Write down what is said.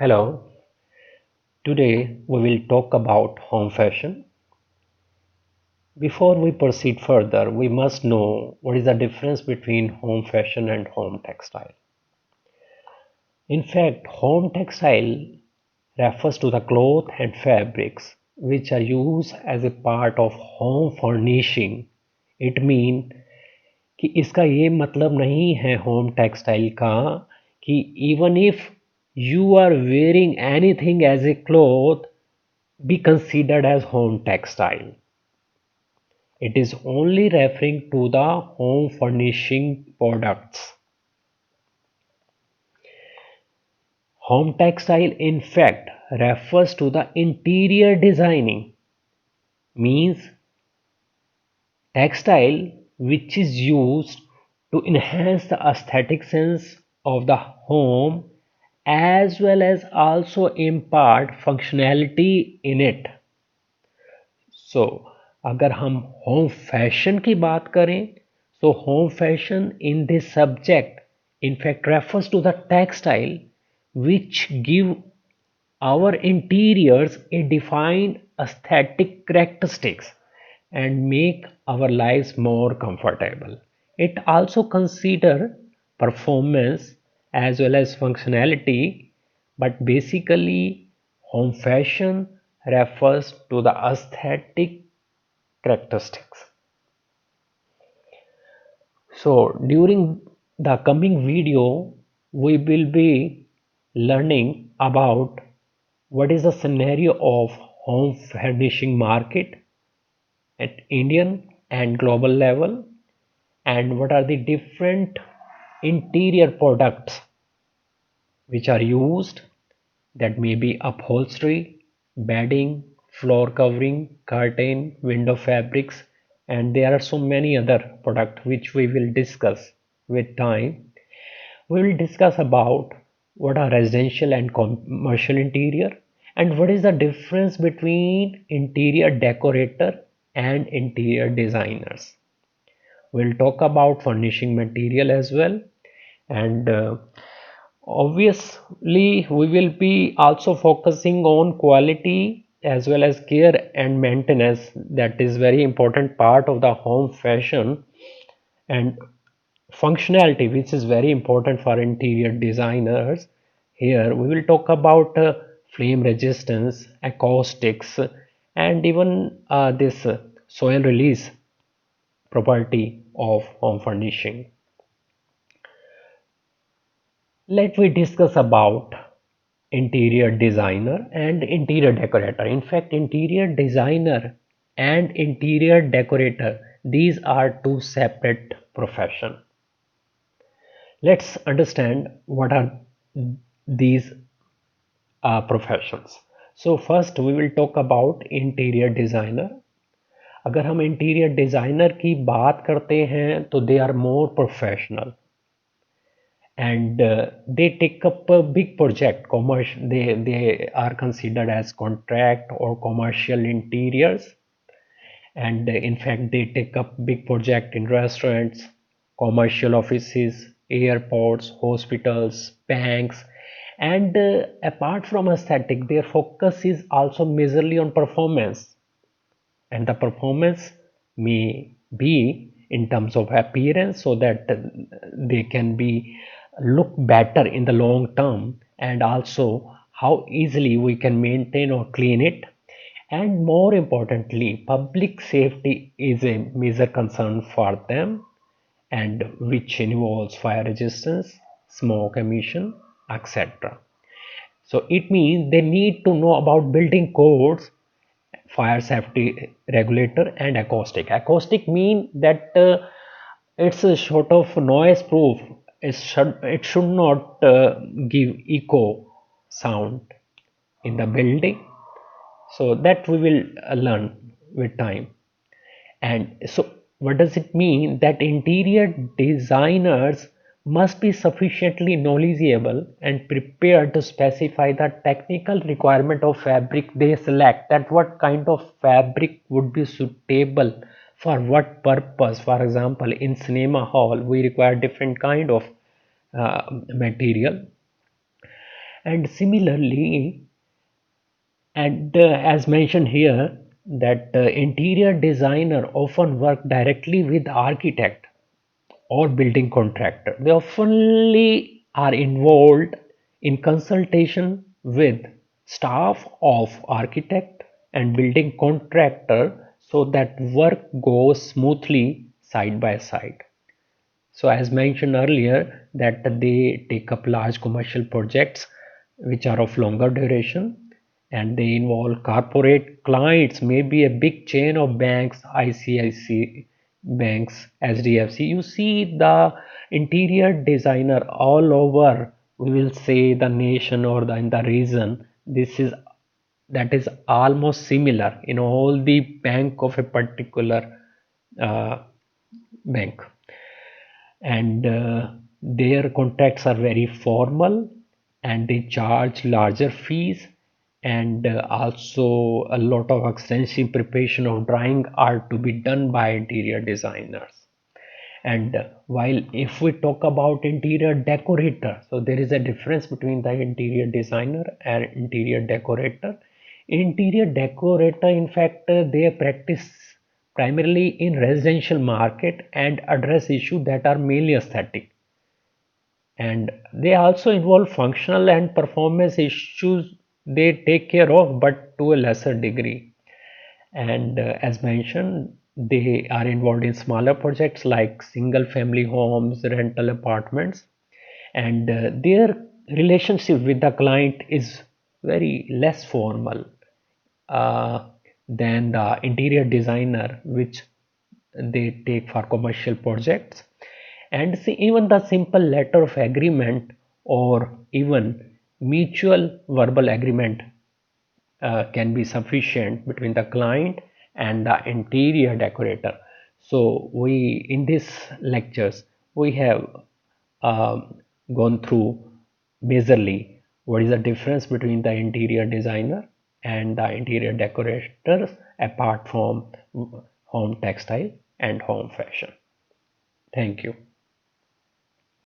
Hello, today we will talk about home fashion. Before we proceed further, we must know what is the difference between home fashion and home textile. In fact, home textile refers to the cloth and fabrics which are used as a part of home furnishing. It means कि इसका ये मतलब नहीं है home textile का कि even if you are wearing anything as a cloth be considered as home textile. It is only referring to the home furnishing products. Home textile in fact refers to the interior designing, means textile which is used to enhance the aesthetic sense of the home as well as also impart functionality in it. सो अगर हम home fashion की बात करें तो home fashion in this subject in fact refers to the textile which give our interiors a defined aesthetic characteristics and make our lives more comfortable. It also consider performance as well as functionality, but basically home fashion refers to the aesthetic characteristics. So during the coming video, we will be learning about what is the scenario of home furnishing market at Indian and global level, and what are the different interior products which are used, that may be upholstery, bedding, floor covering, curtain, window fabrics, and there are so many other products which we will discuss with time. We will discuss about what are residential and commercial interior and what is the difference between interior decorator and interior designers. We'll talk about furnishing material as well, and obviously we will be also focusing on quality as well as care and maintenance. That is very important part of the home fashion, and functionality which is very important for interior designers. Here we will talk about flame resistance, acoustics, and even this soil release property of home furnishing. Let me discuss about interior designer and interior decorator. In fact, interior designer and interior decorator, these are two separate professions. Let's understand what are these professions. So first we will talk about interior designer. अगर हम interior designer की बात करते हैं तो they are more professional and they take up a big project. Commercial, they are considered as contract or commercial interiors, and in fact they take up big project in restaurants, commercial offices, airports, hospitals, banks, and apart from aesthetic their focus is also majorly on performance, and the performance may be in terms of appearance so that they can be look better in the long term, and also how easily we can maintain or clean it, and more importantly public safety is a major concern for them, and which involves fire resistance, smoke emission, etc. So it means they need to know about building codes, fire safety regulator, and acoustic. Acoustic mean that it's a sort of noise proof. It should not give echo sound in the building. So that we will learn with time. And so what does it mean? That interior designers must be sufficiently knowledgeable and prepared to specify the technical requirement of fabric they select, that what kind of fabric would be suitable for what purpose. For example, in cinema hall we require different kind of material, And similarly, and as mentioned here, that interior designer often work directly with architect or building contractor. They often are involved in consultation with staff of architect and building contractor so that work goes smoothly side by side. So as mentioned earlier, that they take up large commercial projects which are of longer duration, and they involve corporate clients, maybe a big chain of banks, ICICI banks, SDFC. You see the interior designer all over, we will say the nation or in the region. This is that is almost similar in all the bank of a particular uh, bank, and their contracts are very formal, and they charge larger fees, and also a lot of extensive preparation of drawing are to be done by interior designers. And while if we talk about interior decorator, so there is a difference between the interior designer and interior decorator. Interior decorator, in fact, they practice primarily in residential market and address issues that are mainly aesthetic, and they also involve functional and performance issues they take care of, but to a lesser degree. And as mentioned, they are involved in smaller projects like single family homes, rental apartments, and their relationship with the client is very less formal uh, than the interior designer, which they take for commercial projects. And see, even the simple letter of agreement or even mutual verbal agreement can be sufficient between the client and the interior decorator. So we in these lectures we have um, gone through majorly what is the difference between the interior designer and the interior decorators apart from home textile and home fashion. Thank you.